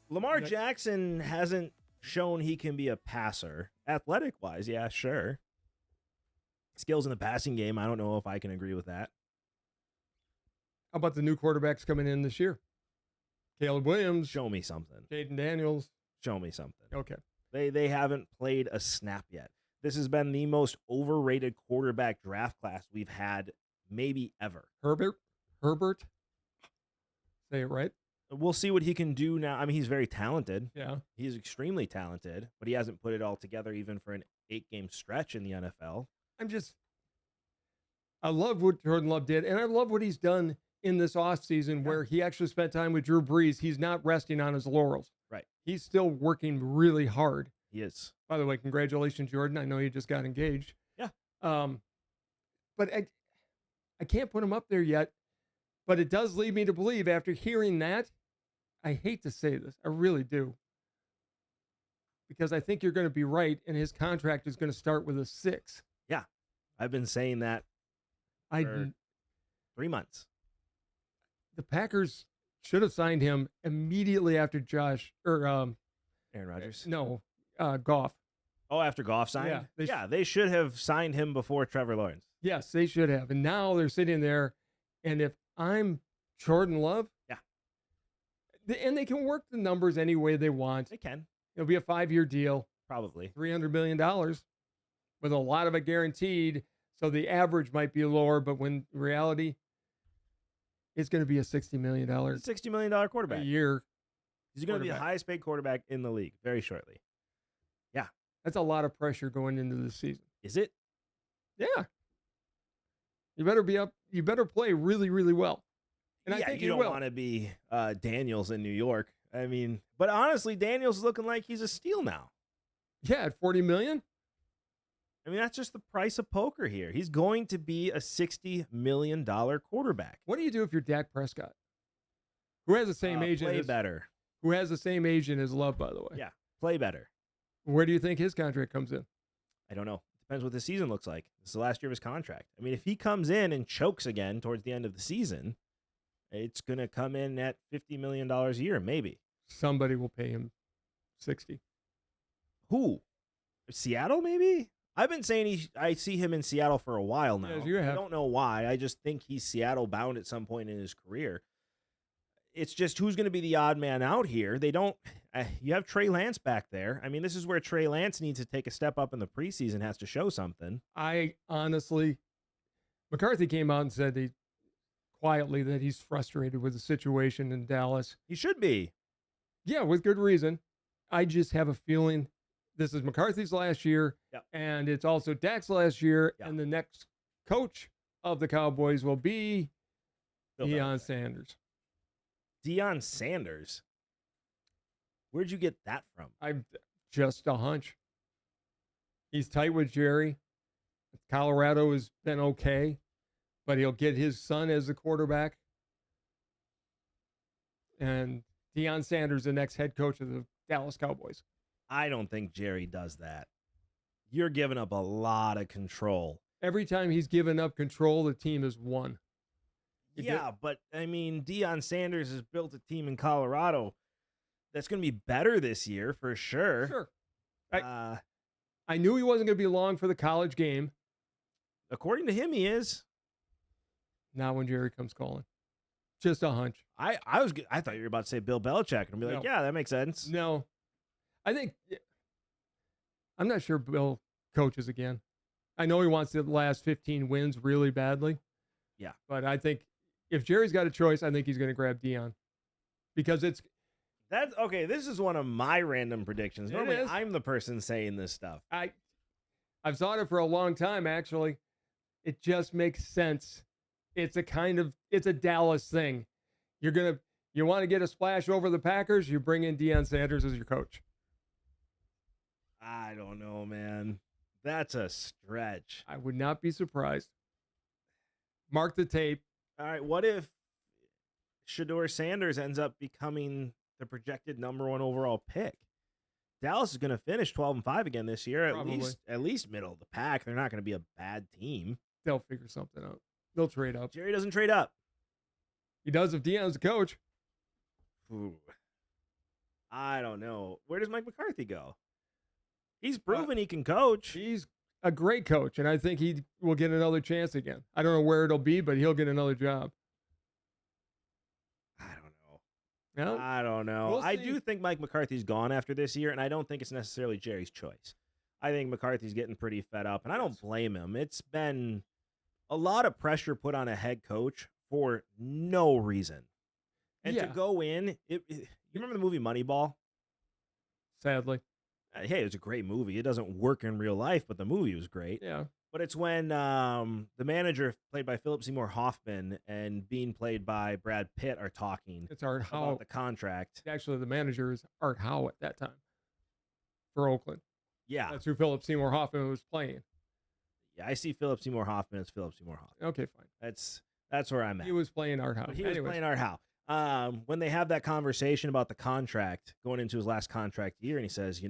Lamar Jackson hasn't shown he can be a passer. Athletic-wise, yeah, sure. Skills in the passing game, I don't know if I can agree with that. How about the new quarterbacks coming in this year? Caleb Williams. Show me something. Jaden Daniels. Show me something. Okay. They haven't played a snap yet. This has been the most overrated quarterback draft class we've had maybe ever. Herbert? Say it right. We'll see what he can do now. I mean, he's very talented. Yeah. He's extremely talented, but he hasn't put it all together even for an 8-game stretch in the NFL. I love what Jordan Love did, and I love what he's done in this offseason where he actually spent time with Drew Brees. He's not resting on his laurels. Right. He's still working really hard. He is. By the way, congratulations, Jordan. I know you just got engaged. Yeah. But I can't put him up there yet. But it does lead me to believe after hearing that, I hate to say this, I really do. Because I think you're going to be right, and his contract is going to start with a 6. Yeah. I've been saying that for 3 months. The Packers should have signed him immediately after Aaron Rodgers. No, Goff. Oh, after Goff signed? Yeah, they should have signed him before Trevor Lawrence. Yes, they should have. And now they're sitting there, and if I'm Jordan Love, and they can work the numbers any way they want. They can. It'll be a 5-year deal. Probably. $300 million with a lot of it guaranteed. So the average might be lower, but when in reality, it's going to be a $60 million $60 million quarterback a year. He's going to be the highest paid quarterback in the league very shortly. Yeah. That's a lot of pressure going into the season. Is it? Yeah. You better be up. You better play really, really well. And I think you don't want to be Daniels in New York. I mean, but honestly, Daniels is looking like he's a steal now. Yeah, at $40 million. I mean, that's just the price of poker here. He's going to be a $60 million quarterback. What do you do if you're Dak Prescott, who has the same agent? Play better. Who has the same agent as Love, by the way? Yeah, play better. Where do you think his contract comes in? I don't know. Depends what the season looks like. This is the last year of his contract. I mean, if he comes in and chokes again towards the end of the season, it's going to come in at $50 million a year, maybe. Somebody will pay him 60. Who? Seattle, maybe? I've been saying I see him in Seattle for a while now. Yes, you have. I don't know why. I just think he's Seattle bound at some point in his career. It's just who's going to be the odd man out here. They don't. You have Trey Lance back there. I mean, this is where Trey Lance needs to take a step up in the preseason, has to show something. I honestly, McCarthy came out and said quietly that he's frustrated with the situation in Dallas. He should be. Yeah, with good reason. I just have a feeling this is McCarthy's last year, and it's also Dak's last year, and the next coach of the Cowboys will be Deion Sanders. Deion Sanders? Where'd you get that from? I'm just a hunch. He's tight with Jerry. Colorado has been okay, but he'll get his son as the quarterback. And Deion Sanders, the next head coach of the Dallas Cowboys. I don't think Jerry does that. You're giving up a lot of control. Every time he's given up control, the team has won. But I mean, Deion Sanders has built a team in Colorado that's going to be better this year for sure. Sure. I knew he wasn't going to be long for the college game. According to him, he is. Not when Jerry comes calling. Just a hunch. I thought you were about to say Bill Belichick, and I'd be like, yeah, that makes sense. No. I'm not sure Bill coaches again. I know he wants the last 15 wins really badly. Yeah. But I think if Jerry's got a choice, I think he's going to grab Deion. Because that's okay. This is one of my random predictions. Normally, I'm the person saying this stuff. I've thought it for a long time, actually. It just makes sense. It's a Dallas thing. You want to get a splash over the Packers, you bring in Deion Sanders as your coach. I don't know, man. That's a stretch. I would not be surprised. Mark the tape. All right, what if Shedeur Sanders ends up becoming the projected number 1 overall pick? Dallas is going to finish 12-5 again this year. Probably. At least middle of the pack. They're not going to be a bad team. They'll figure something out. They'll trade up. Jerry doesn't trade up. He does if Deion's the coach. Ooh. I don't know. Where does Mike McCarthy go? He's proven he can coach. He's a great coach, and I think he will get another chance again. I don't know where it'll be, but he'll get another job. I don't know. No? I don't know. We'll I see. do think Mike McCarthy's gone after this year, and I don't think it's necessarily Jerry's choice. I think McCarthy's getting pretty fed up, and I don't blame him. It's been a lot of pressure put on a head coach for no reason. And to go in, you remember the movie Moneyball? Sadly. Hey, it was a great movie. It doesn't work in real life, but the movie was great. Yeah. But it's when the manager, played by Philip Seymour Hoffman, and being played by Brad Pitt, are talking It's Art Howe. about the contract. Actually, the manager is Art Howe at that time for Oakland. Yeah. That's who Philip Seymour Hoffman was playing. Yeah, I see Philip Seymour Hoffman as Philip Seymour Hoffman. Okay, fine. That's where I'm at. He was playing Art Howe. But he was playing Art Howe. When they have that conversation about the contract going into his last contract year, and he says,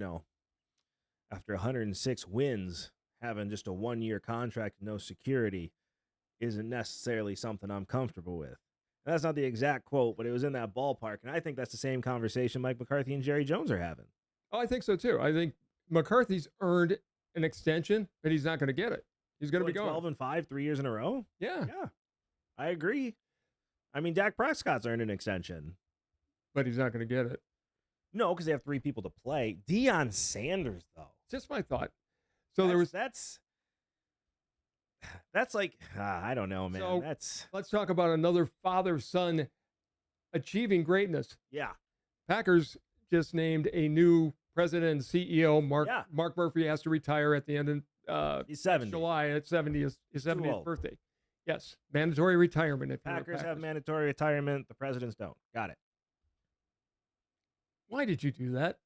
after 106 wins, having just a 1-year contract, no security, isn't necessarily something I'm comfortable with. And that's not the exact quote, but it was in that ballpark. And I think that's the same conversation Mike McCarthy and Jerry Jones are having. Oh, I think so too. I think McCarthy's earned an extension, but he's not going to get it. He's going to be going 12-5, 3 years in a row. Yeah, I agree. I mean, Dak Prescott's earned an extension, but he's not going to get it. No, because they have 3 people to play. Deion Sanders, though. Just my thought. So that's like I don't know, man. So let's talk about another father-son achieving greatness. Yeah. Packers just named a new president and CEO. Mark Murphy has to retire at the end of he's 70. July at 70, his 70th birthday. Yes, mandatory retirement. If Packers have mandatory retirement, the presidents don't. Got it. Why did you do that?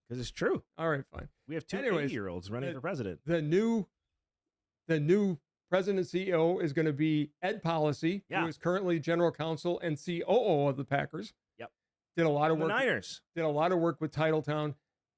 Because it's true. All right, fine. We have 2 80-year-olds running for president. The new president and CEO is going to be Ed Policy, who is currently general counsel and COO of the Packers. Yep. Did a lot of The work. Niners. Did a lot of work with Titletown.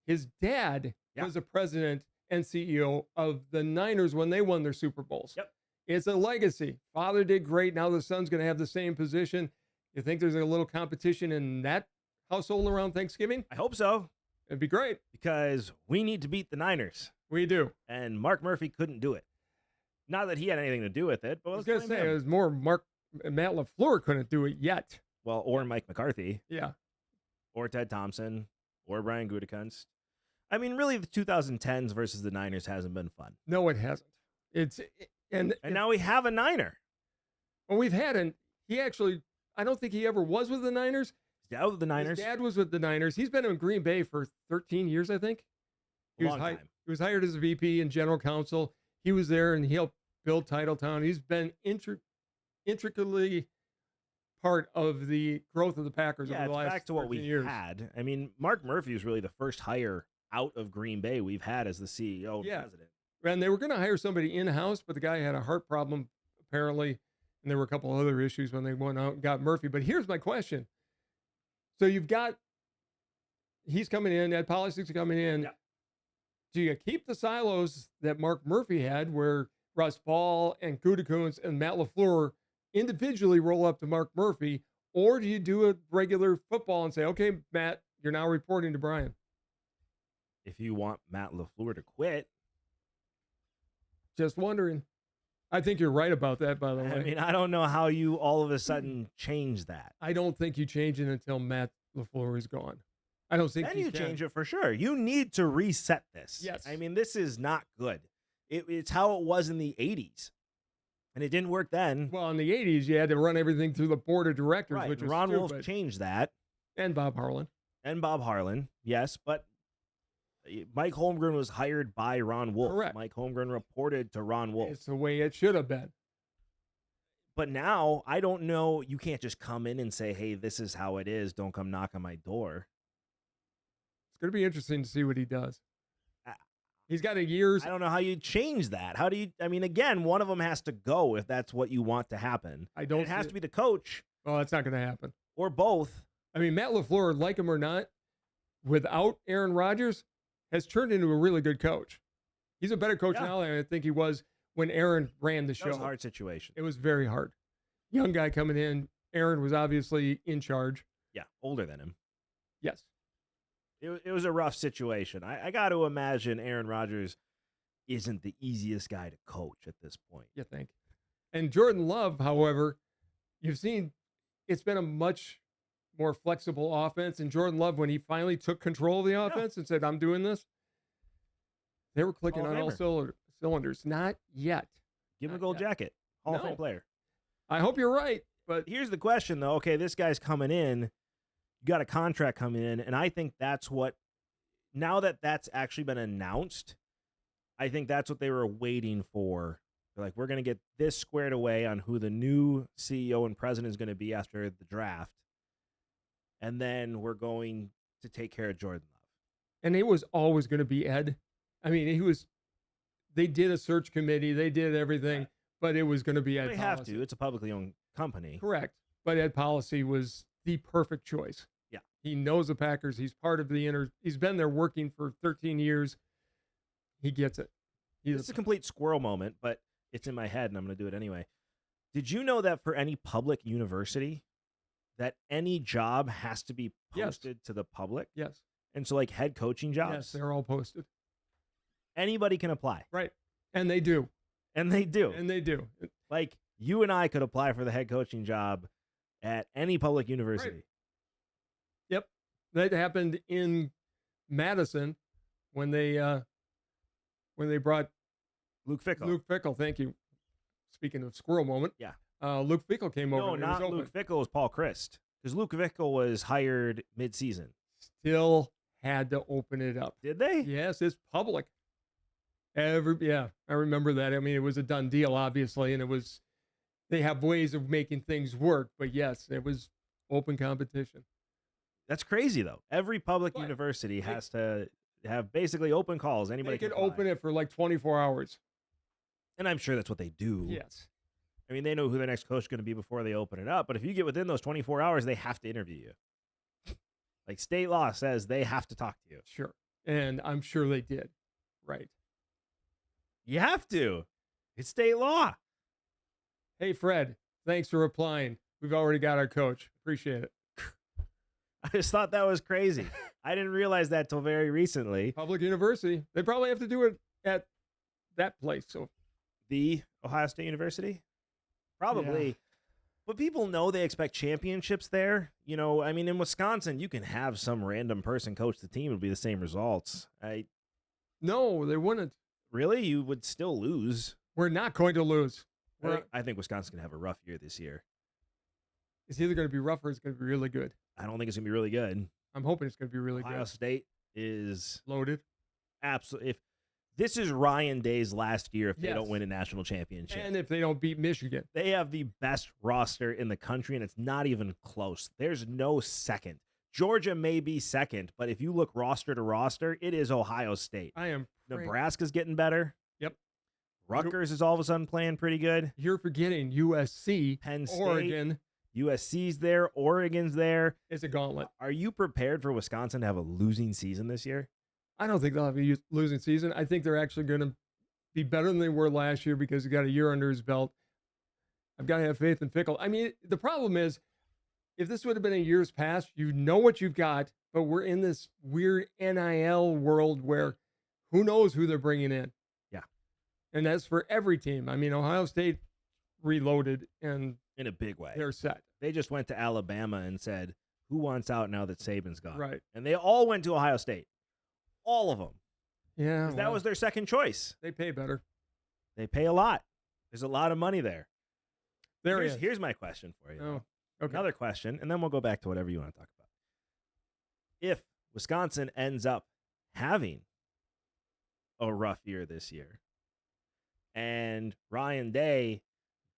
His dad was the president and CEO of the Niners when they won their Super Bowls. Yep. It's a legacy. Father did great. Now the son's going to have the same position. You think there's a little competition in that household around Thanksgiving? I hope so. It'd be great. Because we need to beat the Niners. We do. And Mark Murphy couldn't do it. Not that he had anything to do with it, but I was going to say, it was more Matt LaFleur couldn't do it yet. Well, or Mike McCarthy. Yeah. Or Ted Thompson. Or Brian Gutekunst. I mean, really, the 2010s versus the Niners hasn't been fun. No, it hasn't. And now we have a Niner. Well, we've had I don't think he ever was with the Niners. His dad was with the Niners. His dad was with the Niners. He's been in Green Bay for 13 years, I think. He was hired as a VP and general counsel. He was there and he helped build Titletown. He's been intricately part of the growth of the Packers over the last 13 years. Back to what we had. I mean, Mark Murphy was really the first hire out of Green Bay we've had as the CEO and president. And they were going to hire somebody in-house, but the guy had a heart problem, apparently, and there were a couple other issues when they went out and got Murphy. But here's my question. So he's coming in, Ed Policy's coming in. Yeah. Do you keep the silos that Mark Murphy had where Russ Ball and Gutekunst and Matt LaFleur individually roll up to Mark Murphy, or do you do a regular football and say, okay, Matt, you're now reporting to Brian? If you want Matt LaFleur to quit. Just wondering. I think you're right about that, by the way. I mean, I don't know how you all of a sudden change that. I don't think you change it until Matt LaFleur is gone. I don't think then you change it for sure. You need to reset this. Yes. I mean, this is not good. It's how it was in the 80s. And it didn't work then. Well, in the 80s, you had to run everything through the board of directors, which was Ron stupid. Wolf changed that. And Bob Harlan. Yes, but Mike Holmgren was hired by Ron Wolf. Correct. Mike Holmgren reported to Ron Wolf. It's the way it should have been. But now, I don't know. You can't just come in and say, hey, this is how it is. Don't come knock on my door. It's going to be interesting to see what he does. He's got a year's. I don't know how you change that. How do you? I mean, again, one of them has to go if that's what you want to happen. It has to be the coach. Oh, that's not going to happen. Or both. I mean, Matt LaFleur, like him or not, without Aaron Rodgers, has turned into a really good coach. He's a better coach now than I think he was when Aaron ran the show. That was a hard situation. It was very hard. Young guy coming in. Aaron was obviously in charge. Yeah, older than him. Yes. It was a rough situation. I got to imagine Aaron Rodgers isn't the easiest guy to coach at this point. You think? And Jordan Love, however, you've seen it's been a much more flexible offense. And Jordan Love, when he finally took control of the offense and said, I'm doing this, they were clicking on all cylinders. Not yet. Give him a gold jacket. Hall of Fame player. I hope you're right. But here's the question, though. Okay, this guy's coming in. You got a contract coming in. And I think that's what, now that that's actually been announced, I think that's what they were waiting for They're like, we're going to get this squared away on who the new CEO and president is going to be after the draft. And then we're going to take care of Jordan Love. And it was always going to be Ed. I mean, they did a search committee. They did everything, but it was going to be Ed They Policy. have to. It's a publicly owned company. Correct. But Ed Policy was the perfect choice. Yeah. He knows the Packers. He's part of he's been there working for 13 years. He gets it. It's a complete squirrel moment, but it's in my head and I'm going to do it anyway. Did you know that for any public university, that any job has to be posted to the public? Yes. And so like head coaching jobs? Yes, they're all posted. Anybody can apply. Right. And they do. And they do. And they do. Like you and I could apply for the head coaching job at any public university. Right. Yep. That happened in Madison when they brought Luke Fickell. Luke Fickell, thank you. Speaking of squirrel moment. Yeah. Luke Fickell came over. No, and it was not open. Luke Fickell. It was Paul Christ. Because Luke Fickell was hired mid-season. Still had to open it up. Did they? Yes, it's public. I remember that. I mean, it was a done deal, obviously, and they have ways of making things work, but yes, it was open competition. That's crazy, though. Every public But university has to have basically open calls. Anybody They could can apply. open it for like 24 hours. And I'm sure that's what they do. Yes. I mean, they know who their next coach is going to be before they open it up. But if you get within those 24 hours, they have to interview you. Like state law says they have to talk to you. Sure. And I'm sure they did. Right. You have to. It's state law. Hey, Fred, thanks for replying. We've already got our coach. Appreciate it. I just thought that was crazy. I didn't realize that till very recently. Public university. They probably have to do it at that place. So The Ohio State University? Probably. Yeah. But people know they expect championships there. You know, I mean, in Wisconsin, you can have some random person coach the team. It'll be the same results. no, they wouldn't. Really? You would still lose. We're not going to lose. I think Wisconsin's going to have a rough year this year. It's either going to be rough or it's going to be really good. I don't think it's going to be really good. I'm hoping it's going to be really Ohio good. State is Loaded. absolutely. If this is Ryan Day's last year, if they Yes. don't win a national championship, And if they don't beat Michigan. they have the best roster in the country, and it's not even close. There's no second. Georgia may be second, but if you look roster to roster, it is Ohio State. I am. Nebraska's getting better. Yep. Rutgers is all of a sudden playing pretty good. You're forgetting USC, Penn State, Oregon. USC's there. Oregon's there. It's a gauntlet. Are you prepared for Wisconsin to have a losing season this year? I don't think they'll have a losing season. I think they're actually going to be better than they were last year because he got a year under his belt. I've got to have faith in Fickell. I mean, the problem is, if this would have been in years past, you know what you've got, but we're in this weird NIL world where who knows who they're bringing in. Yeah. And that's for every team. I mean, Ohio State reloaded and In a big way. they're set. They just went to Alabama and said, who wants out now that Saban's gone? Right. And they all went to Ohio State. All of them. Yeah. 'Cause that was their second choice. They pay better. They pay a lot. There's a lot of money there. There here's, is. here's my question for you. Oh, okay. Another question, and then we'll go back to whatever you want to talk about. If Wisconsin ends up having a rough year this year, and Ryan Day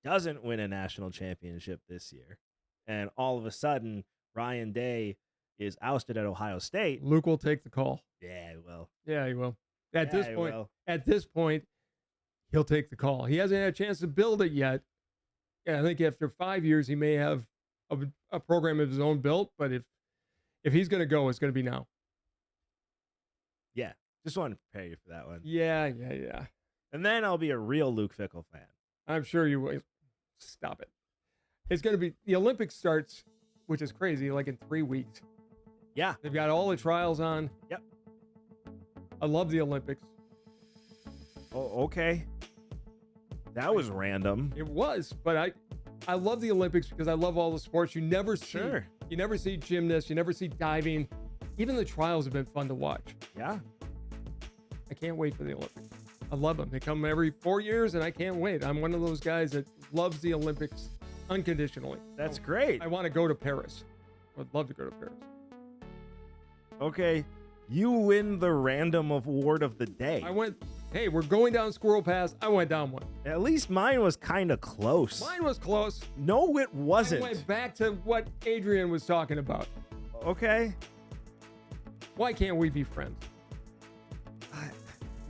doesn't win a national championship this year, and all of a sudden Ryan Day is ousted at Ohio State, Luke will take the call. yeah, well, Yeah, he will. yeah, he will. At this point, he'll take the call. He hasn't had a chance to build it yet. Yeah, I think after 5 years, he may have a program of his own built. But if he's going to go, it's going to be now. Yeah, just wanted to prepare you for that one. Yeah. And then I'll be a real Luke Fickell fan. I'm sure you will. Stop it. It's going to be the Olympics starts, which is crazy, like in 3 weeks. Yeah. They've got all the trials on. Yep. I love the Olympics. Oh, okay. That was random. It was, but I love the Olympics because I love all the sports. You never see Sure. You never see gymnasts, you never see diving. Even the trials have been fun to watch. Yeah. I can't wait for the Olympics. I love them. They come every 4 years and I can't wait. I'm one of those guys that loves the Olympics unconditionally. That's great. I want to go to Paris. I would love to go to Paris. Okay. You win the random award of the day. I went Hey, we're going down Squirrel Pass. I went down one. At least mine was kind of close. Mine was close. No, it wasn't. I went back to what Adrienne was talking about. Okay. Why can't we be friends?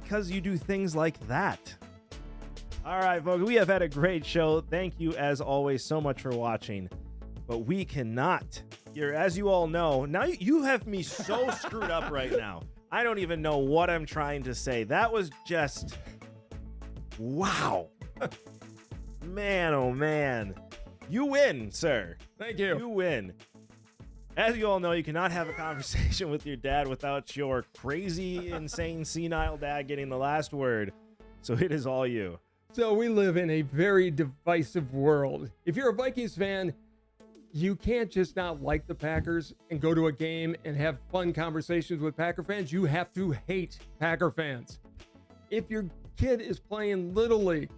Because you do things like that. All right, folks, we have had a great show. Thank you, as always, so much for watching. But we cannot. As you all know, now you have me so screwed up right now. I don't even know what I'm trying to say. That was just, wow. Man, oh man. You win, sir. Thank you. You win. As you all know, you cannot have a conversation with your dad without your crazy, insane, senile dad getting the last word. So it is all you. So we live in a very divisive world. If you're a Vikings fan, you can't just not like the Packers and go to a game and have fun conversations with Packer fans. You have to hate Packer fans. If your kid is playing Little League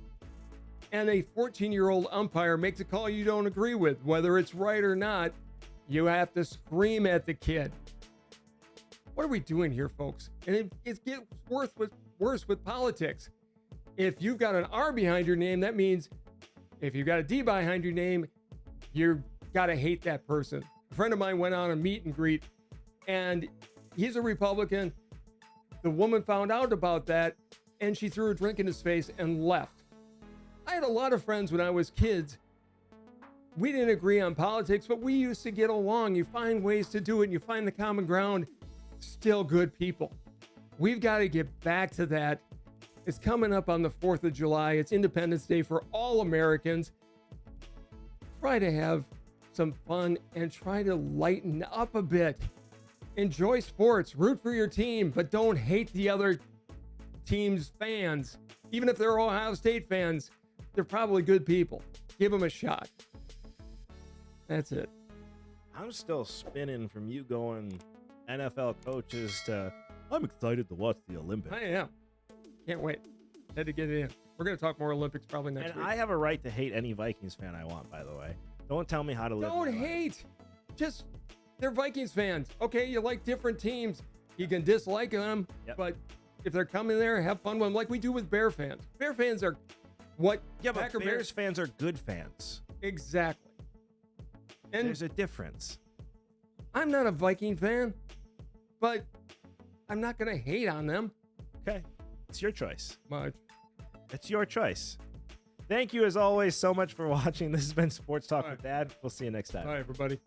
and a 14-year-old umpire makes a call you don't agree with, whether it's right or not, you have to scream at the kid. What are we doing here, folks? And it gets worse with politics. If you've got an R behind your name, that means if you've got a D behind your name, you're gotta hate that person. A friend of mine went on a meet and greet, and he's a Republican. The woman found out about that, and she threw a drink in his face and left. I had a lot of friends when I was kids. We didn't agree on politics, but we used to get along. You find ways to do it, and you find the common ground. Still good people. We've got to get back to that. It's coming up on the 4th of July. It's Independence Day for all Americans. Try to have some fun and try to lighten up a bit. Enjoy sports, root for your team, but don't hate the other team's fans. Even if they're Ohio State fans, they're probably good people. Give them a shot. That's it. I'm still spinning from you going NFL coaches to I'm excited to watch the Olympics. I am. Can't wait. Had to get it in. We're going to talk more Olympics probably next week. I have a right to hate any Vikings fan I want, by the way. Don't tell me how to live. Don't hate. Just, they're Vikings fans. Okay, you like different teams. You can dislike them, but if they're coming there, have fun with them like we do with Bear fans. Bear fans are what? Yeah, but Bears fans are good fans. Exactly. And there's a difference. I'm not a Viking fan, but I'm not going to hate on them. Okay. It's your choice. Much. It's your choice. Thank you, as always, so much for watching. This has been Sports Talk with Dad. We'll see you next time. Bye, everybody.